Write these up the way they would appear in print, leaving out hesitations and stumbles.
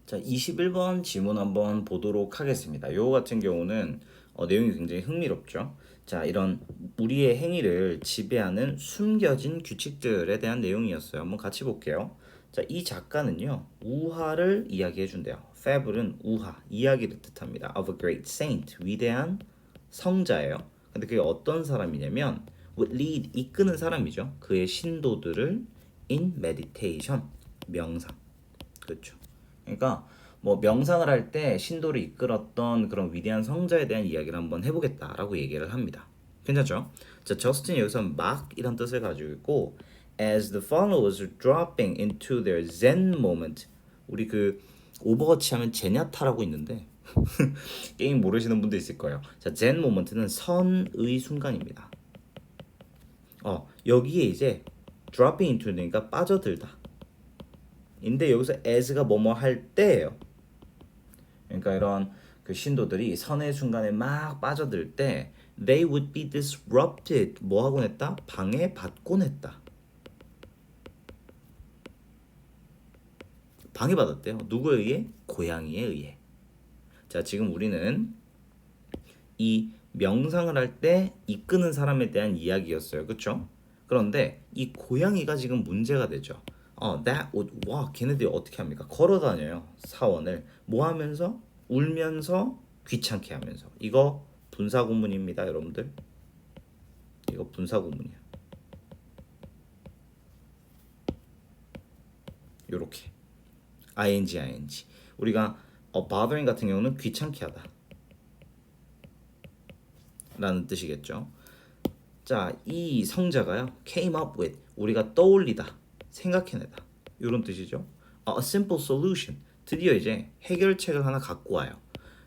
자, 21번 지문 한번 보도록 하겠습니다. 요 같은 경우는 내용이 굉장히 흥미롭죠. 자, 이런 우리의 행위를 지배하는 숨겨진 규칙들에 대한 내용이었어요. 한번 같이 볼게요. 자, 이 작가는요, 우화를 이야기해 준대요. fable은 우화, 이야기를 뜻합니다. of a great saint, 위대한 성자예요. 근데 그게 어떤 사람이냐면 would lead, 이끄는 사람이죠. 그의 신도들을 in meditation, 명상. 그렇죠. 그러니까 뭐 명상을 할 때 신도를 이끌었던 그런 위대한 성자에 대한 이야기를 한번 해보겠다라고 얘기를 합니다. 괜찮죠? 자, 저스틴 여기서 막 이런 뜻을 가지고 있고 as the followers are dropping into their zen moment. 우리 그 오버워치 하면 제냐타라고 있는데 게임 모르시는 분도 있을 거예요. 자, zen moment는 선의 순간입니다. 여기에 이제 dropping into니까 빠져들다. 인데 여기서 as가 뭐뭐 할 때예요. 그러니까 이런 그 신도들이 선의 순간에 막 빠져들 때 they would be disrupted. 뭐 하곤 했다? 방해받곤 했다. 방해받았대요. 누구에 의해? 고양이에 의해. 자, 지금 우리는 이 명상을 할 때 이끄는 사람에 대한 이야기였어요. 그렇죠? 그런데 이 고양이가 지금 문제가 되죠. 와, 걔네들이 어떻게 합니까? 걸어 다녀요. 사원을. 뭐 하면서? 울면서 귀찮게 하면서. 이거 분사구문입니다, 여러분들. 이거 분사구문이야. 요렇게. ing. 우리가 bothering 같은 경우는 귀찮게 하다. 라는 뜻이겠죠. 자, 이 성자가요. came up with, 우리가 떠올리다, 생각해내다. 이런 뜻이죠. A simple solution. 드디어 이제 해결책을 하나 갖고 와요.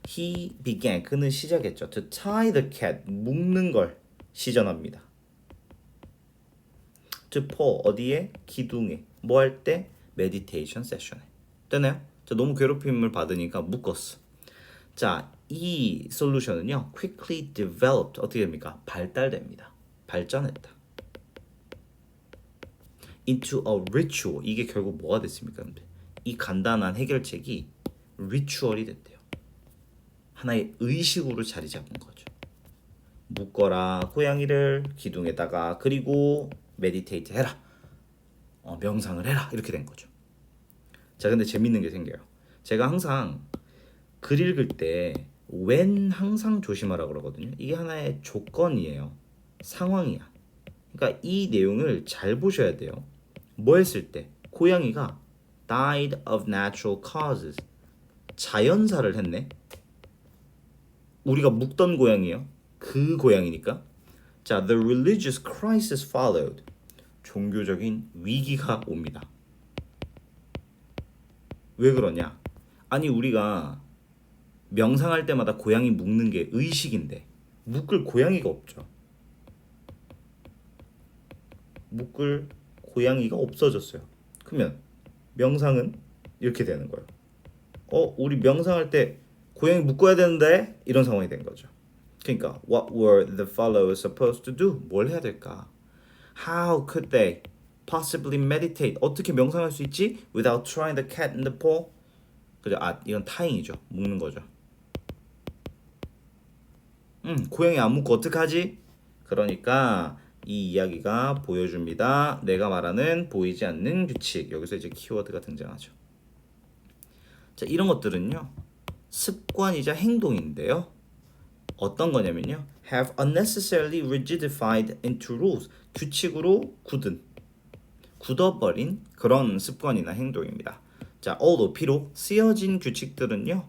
He began, 그는 시작했죠. To tie the cat, 묶는 걸 시전합니다. To pull, 어디에? 기둥에. 뭐 할 때? meditation session에. 되나요? 자, 너무 괴롭힘을 받으니까 묶었어. 자, 이 솔루션은요, quickly developed, 어떻게 됩니까? 발달됩니다. 발전했다. into a ritual, 이게 결국 뭐가 됐습니까? 이 간단한 해결책이 리추얼이 됐대요. 하나의 의식으로 자리 잡은 거죠. 묶어라 고양이를 기둥에다가, 그리고 메디테이트 해라, 명상을 해라, 이렇게 된 거죠. 자, 근데 재밌는 게 생겨요. 제가 항상 글 읽을 때 when 항상 조심하라 그러거든요. 이게 하나의 조건이에요. 상황이야. 그러니까 이 내용을 잘 보셔야 돼요. 뭐 했을 때? 고양이가 died of natural causes. 자연사를 했네. 우리가 묵던 고양이요. 그 고양이니까. 자, the religious crisis followed. 종교적인 위기가 옵니다. 왜 그러냐? 아니, 우리가 명상할 때마다 고양이 묶는 게 의식인데 묶을 고양이가 없죠. 묶을 고양이가 없어졌어요. 그러면 명상은 이렇게 되는 거예요. 우리 명상할 때 고양이 묶어야 되는데, 이런 상황이 된 거죠. 그러니까 what were the followers supposed to do? 뭘 해야 될까? How could they possibly meditate? 어떻게 명상할 수 있지? Without trying the cat in the paw? 그죠? 이건 타잉이죠. 묶는 거죠. 고양이 안 묶고 어떡하지? 그러니까 이 이야기가 보여줍니다. 내가 말하는 보이지 않는 규칙. 여기서 이제 키워드가 등장하죠. 자, 이런 것들은요, 습관이자 행동인데요. 어떤 거냐면요, have unnecessarily rigidified into rules. 규칙으로 굳어버린 그런 습관이나 행동입니다. 자, although, 비록 쓰여진 규칙들은요,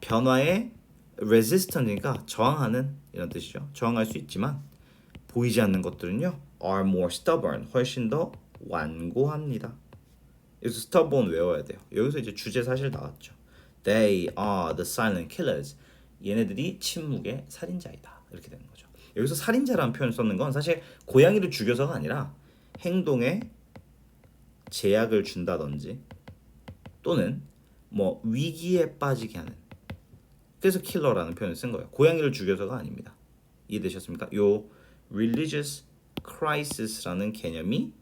변화에 resistant이니까 저항하는, 이런 뜻이죠. 저항할 수 있지만 보이지 않는 것들은요, are more stubborn, 훨씬 더 완고합니다. 여기서 stubborn 외워야 돼요. 여기서 이제 주제 사실 나왔죠. They are the silent killers. 얘네들이 침묵의 살인자이다. 이렇게 되는 거죠. 여기서 살인자라는 표현을 썼는 건 사실 고양이를 죽여서가 아니라 행동에 제약을 준다든지 또는 뭐 위기에 빠지게 하는, 그래서 킬러라는 표현을 쓴 거예요. 고양이를 죽여서가 아닙니다. 이해되셨습니까? 요 religious crisis라는 개념이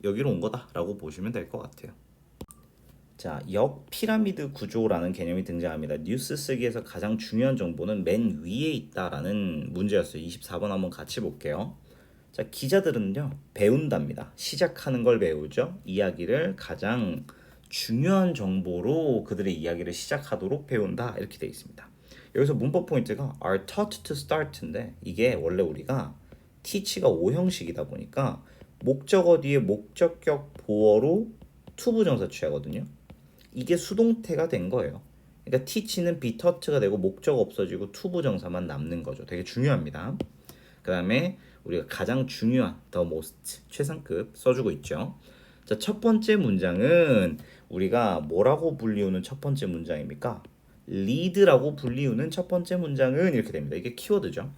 여기로 온 거다라고 보시면 될 것 같아요. 자, 역 피라미드 구조라는 개념이 등장합니다. 뉴스 쓰기에서 가장 중요한 정보는 맨 위에 있다라는 문제였어요. 24번 한번 같이 볼게요. 자, 기자들은요, 배운답니다. 시작하는 걸 배우죠. 이야기를 가장 중요한 정보로 그들의 이야기를 시작하도록 배운다. 이렇게 되어 있습니다. 여기서 문법 포인트가 are taught to start인데 이게 원래 우리가 teach가 5형식이다 보니까 목적어 뒤에 목적격 보어로 to 부정사 취하거든요. 이게 수동태가 된 거예요. 그러니까 teach는 be taught가 되고 목적 없어지고 to 부정사만 남는 거죠. 되게 중요합니다. 그 다음에 우리가 가장 중요한 the most 최상급 써주고 있죠. 자, 첫 번째 문장은 우리가 뭐라고 불리우는 첫 번째 문장입니까? lead라고 불리우는 첫 번째 문장은 이렇게 됩니다. 이게 키워드죠.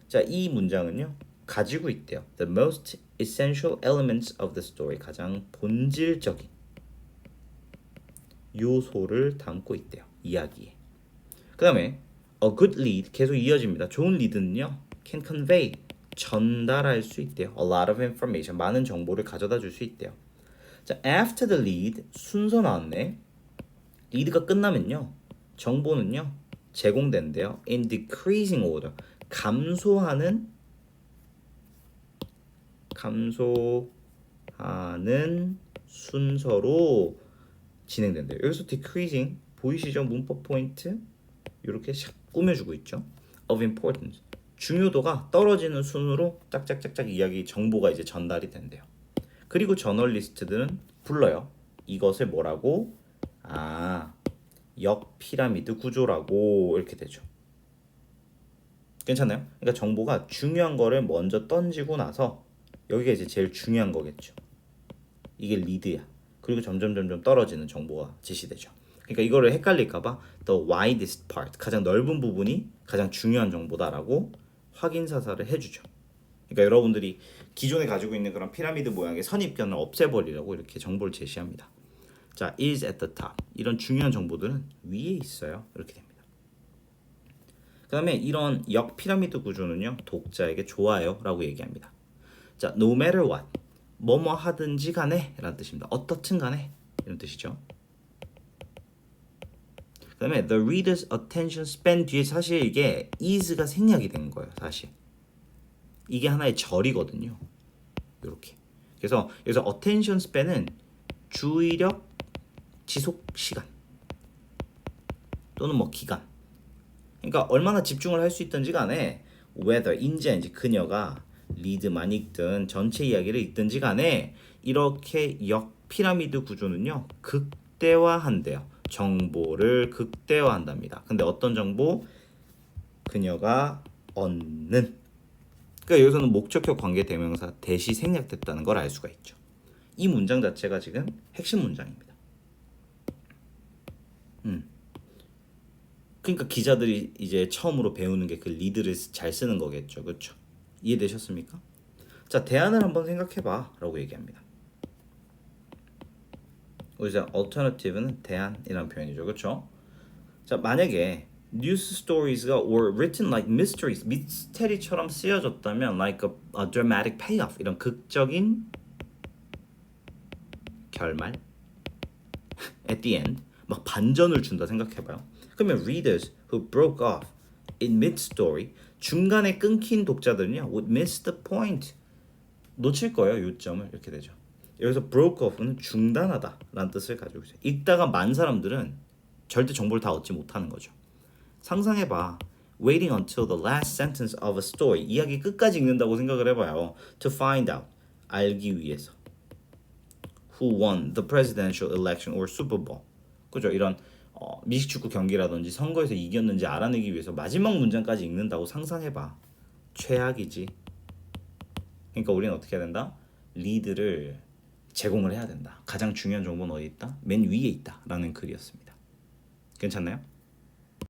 자, 이 문장은요 가지고 있대요. The most essential elements of the story 가장 본질적인 요소를 담고 있대요. 이야기에. 그 다음에 a good lead 계속 이어집니다. 좋은 리드는요 can convey 전달할 수 있대요. A lot of information 많은 정보를 가져다 줄 수 있대요. 자, after the lead 순서 나왔네. 리드가 끝나면요 정보는요 제공된대요. In decreasing order 감소하는 순서로 진행된대요. 여기서 decreasing 보이시죠? 문법 포인트 이렇게 샥 꾸며주고 있죠. Of importance 중요도가 떨어지는 순으로 짝짝짝짝 이야기 정보가 이제 전달이 된대요. 그리고 저널리스트들은 불러요. 이것을 뭐라고? 역 피라미드 구조라고 이렇게 되죠. 괜찮나요? 그러니까 정보가 중요한 거를 먼저 던지고 나서 여기가 이제 제일 중요한 거겠죠. 이게 리드야. 그리고 점점 떨어지는 정보가 제시되죠. 그러니까 이거를 헷갈릴까봐 the widest part 가장 넓은 부분이 가장 중요한 정보다라고 확인 사살을 해주죠. 그러니까 여러분들이 기존에 가지고 있는 그런 피라미드 모양의 선입견을 없애버리려고 이렇게 정보를 제시합니다. 자, is at the top 이런 중요한 정보들은 위에 있어요. 이렇게 됩니다. 그 다음에 이런 역 피라미드 구조는요 독자에게 좋아요라고 얘기합니다. 자, no matter what 뭐뭐 하든지 간에 라는 뜻입니다. 어떻든 간에 이런 뜻이죠. 그 다음에 the reader's attention span 뒤에 사실 이게 is가 생략이 된 거예요. 사실 이게 하나의 절이거든요. 이렇게 그래서 여기서 attention span은 주의력 지속 시간 또는 뭐 기간 그러니까 얼마나 집중을 할 수 있든지 간에 whether 인지 그녀가 리드만 읽든 전체 이야기를 읽든지 간에 이렇게 역 피라미드 구조는요 극대화한대요. 정보를 극대화한답니다. 근데 어떤 정보? 그녀가 얻는 그러니까 여기서는 목적격 관계 대명사 대시 생략됐다는 걸 알 수가 있죠. 이 문장 자체가 지금 핵심 문장입니다. 그러니까 기자들이 이제 처음으로 배우는 게 그 리드를 잘 쓰는 거겠죠. 그렇죠? 이해되셨습니까? 자, 대안을 한번 생각해봐 라고 얘기합니다. 우리가 alternative는 대안이라는 표현이죠. 그렇죠? 자, 만약에 news stories가 were written like mysteries 미스테리처럼 쓰여졌다면 like a dramatic payoff 이런 극적인 결말 at the end 막 반전을 준다 생각해봐요. 그러면 readers who broke off in mid-story 중간에 끊긴 독자들은요 would miss the point 놓칠 거예요. 요점을 이렇게 되죠. 여기서 broke off는 중단하다 라는 뜻을 가지고 있어요. 읽다가 만 사람들은 절대 정보를 다 얻지 못하는 거죠. 상상해봐. waiting until the last sentence of a story 이야기 끝까지 읽는다고 생각을 해봐요. to find out 알기 위해서 who won the presidential election or Super Bowl 그죠? 이런 미식축구 경기라든지 선거에서 이겼는지 알아내기 위해서 마지막 문장까지 읽는다고 상상해봐. 최악이지. 그러니까 우리는 어떻게 해야 된다? 리드를 제공을 해야 된다. 가장 중요한 정보는 어디 있다? 맨 위에 있다 라는 글이었습니다. 괜찮나요?